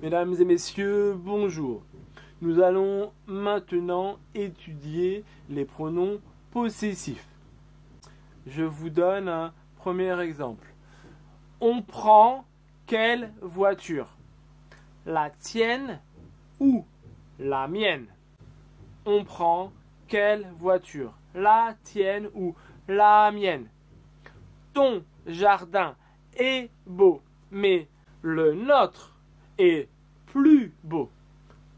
Mesdames et messieurs, bonjour. Nous allons maintenant étudier les pronoms possessifs. Je vous donne un premier exemple. On prend quelle voiture? La tienne ou la mienne? On prend quelle voiture? La tienne ou la mienne? Ton jardin est beau, mais le nôtre est plus beau.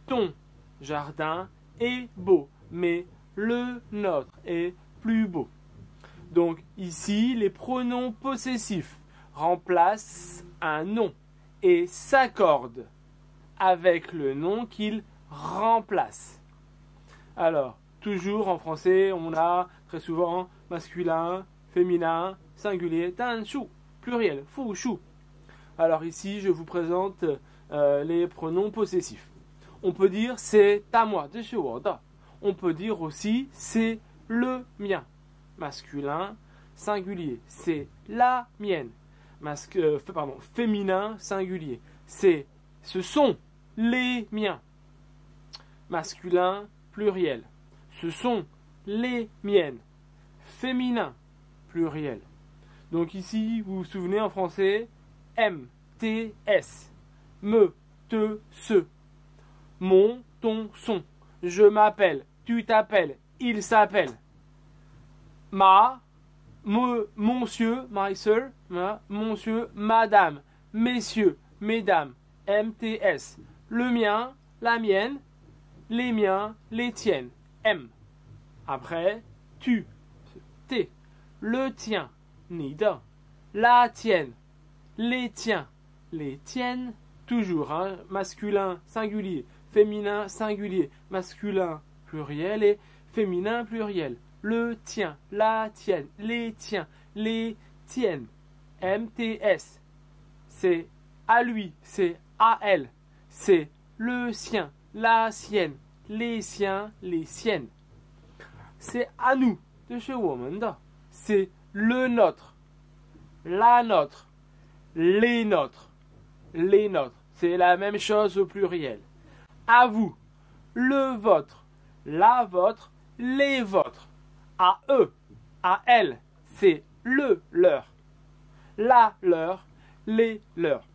Ton jardin est beau, mais le nôtre est plus beau. Donc ici, les pronoms possessifs remplacent un nom et s'accordent avec le nom qu'ils remplacent. Alors, toujours en français, on a très souvent masculin, féminin, singulier, tan shu, pluriel, fu shu. Alors ici, je vous présente les pronoms possessifs. On peut dire c'est à moi, de chez moi. On peut dire aussi c'est le mien, masculin, singulier, c'est la mienne, féminin, singulier, ce sont les miens, masculin, pluriel, ce sont les miennes, féminin, pluriel. Donc ici, vous vous souvenez en français, M, T, S, me, te, se, mon, ton, son, je m'appelle, tu t'appelles, il s'appelle, monsieur, myself, monsieur, madame, messieurs, mesdames, MTS, le mien, la mienne, les miens, les tiennes, M. Après, tu, T, le tien, ni de, la tienne, les tiens, les tiennes, toujours, masculin, singulier, féminin, singulier, masculin, pluriel et féminin, pluriel. Le tien, la tienne, les tiens, les tiennes. MTS. C'est à lui, c'est à elle. C'est le sien, la sienne, les siens, les siennes. C'est à nous, de chez Womanda. C'est le nôtre, la nôtre, les nôtres, les nôtres. C'est la même chose au pluriel. À vous, le vôtre, la vôtre, les vôtres. À eux, à elles, c'est le leur, la leur, les leurs.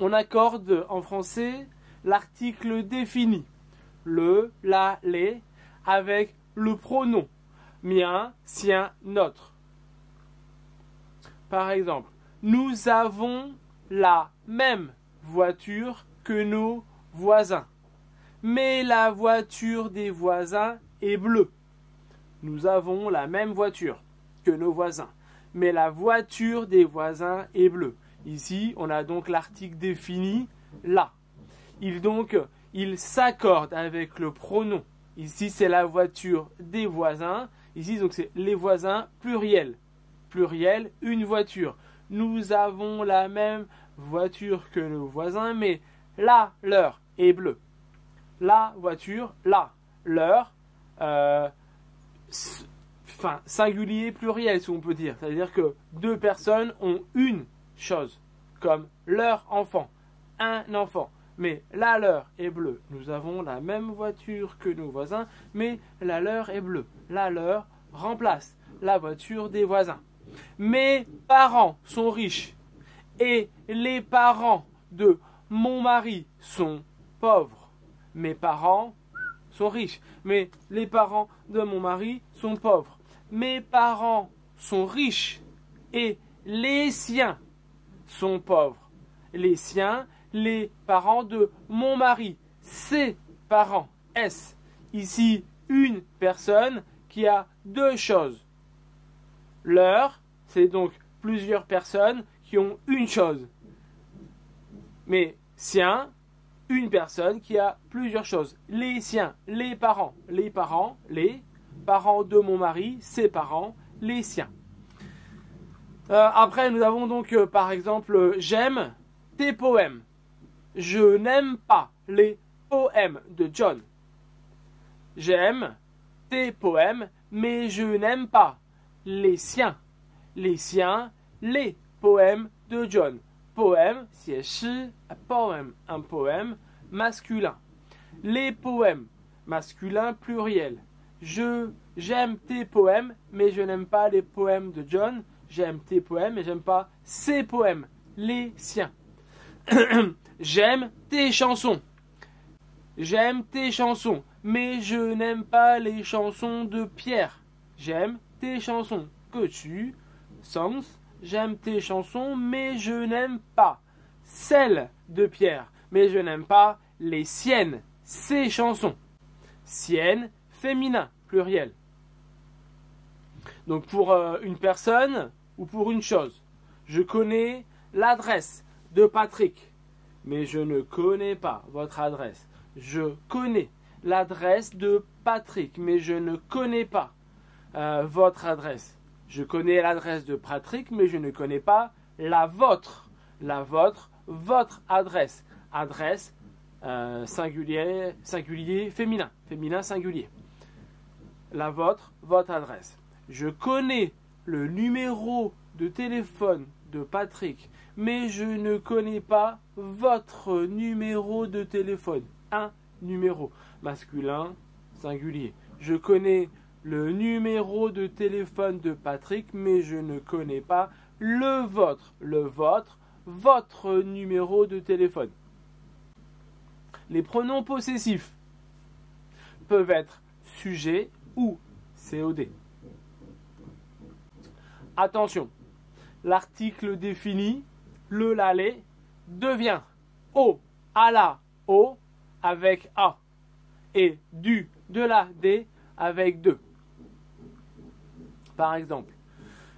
On accorde en français l'article défini, le, la, les, avec le pronom mien, sien, notre. Par exemple, nous avons la même voiture que nos voisins, mais la voiture des voisins est bleue. Nous avons la même voiture que nos voisins, mais la voiture des voisins est bleue. Ici, on a donc l'article défini là. Il s'accorde avec le pronom. Ici, c'est la voiture des voisins. Ici, donc, c'est les voisins pluriel. Pluriel, une voiture. Nous avons la même voiture que nos voisins, mais la leur est bleue. La voiture, la leur, singulier, pluriel, si on peut dire. C'est-à-dire que deux personnes ont une chose, comme leur enfant, un enfant. Mais la leur est bleue. Nous avons la même voiture que nos voisins, mais la leur est bleue. La leur remplace la voiture des voisins. Mes parents sont riches et les parents de mon mari sont pauvres. Mes parents sont riches, mais les parents de mon mari sont pauvres. Mes parents sont riches et les siens sont pauvres. Les siens, les parents de mon mari, ses parents, S. Ici, une personne qui a deux choses. Leur, c'est donc plusieurs personnes qui ont une chose. Mais sien, une personne qui a plusieurs choses. Les siens, les parents, les parents de mon mari, ses parents, les siens. Après, nous avons donc, par exemple, j'aime tes poèmes. Je n'aime pas les poèmes de John. J'aime tes poèmes, mais je n'aime pas les siens. Les siens, les poèmes de John. poème, 写诗, a poem, un poème masculin. Les poèmes, masculin pluriel. J'aime tes poèmes, mais je n'aime pas les poèmes de John. J'aime tes poèmes, mais j'aime pas ses poèmes, les siens. J'aime tes chansons. J'aime tes chansons, mais je n'aime pas les chansons de Pierre. J'aime tes chansons. Que tu, songs. J'aime tes chansons, mais je n'aime pas celles de Pierre. Mais je n'aime pas les siennes, ses chansons. Siennes, féminin, pluriel. Donc pour une personne ou pour une chose. Je connais l'adresse de Patrick, mais je ne connais pas votre adresse. Je connais l'adresse de Patrick, mais je ne connais pas votre adresse. Je connais l'adresse de Patrick, mais je ne connais pas la vôtre. La vôtre, votre adresse. Adresse, singulier, féminin. Féminin, singulier. La vôtre, votre adresse. Je connais le numéro de téléphone de Patrick, mais je ne connais pas votre numéro de téléphone. Un numéro. Masculin, singulier. Je connais le numéro de téléphone de Patrick, mais je ne connais pas le vôtre. Le vôtre, votre numéro de téléphone. Les pronoms possessifs peuvent être sujet ou COD. Attention, l'article défini, le, la, les, devient au, à la, au, avec a, et du, de la, des, avec de. Par exemple,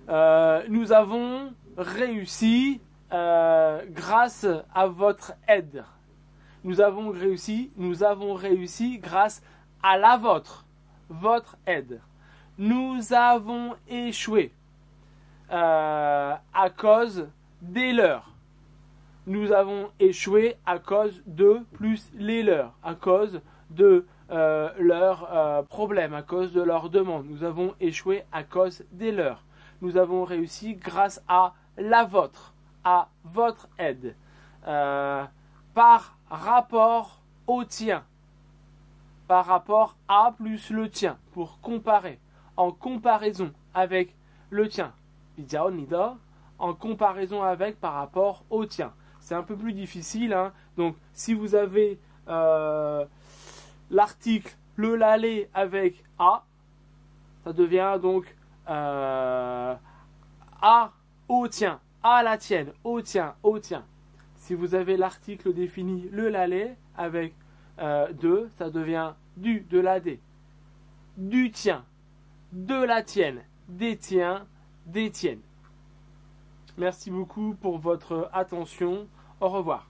nous avons réussi grâce à votre aide. Nous avons réussi grâce à la vôtre, votre aide. Nous avons échoué à cause des leurs. Nous avons échoué à cause de plus les leurs, à cause de leurs problèmes, à cause de leurs demandes. Nous avons échoué à cause des leurs. Nous avons réussi grâce à la vôtre, à votre aide, par rapport au tien, par rapport à plus le tien, pour comparer, en comparaison avec le tien. En comparaison avec par rapport au tien. C'est un peu plus difficile, hein. Donc si vous avez l'article le l'aller avec a, ça devient donc à au tien, à la tienne, au tien, au tien. Si vous avez l'article défini le l'aller avec de, ça devient du, de la des, du tien, de la tienne, des tiens, des tiennes. Merci beaucoup pour votre attention. Au revoir.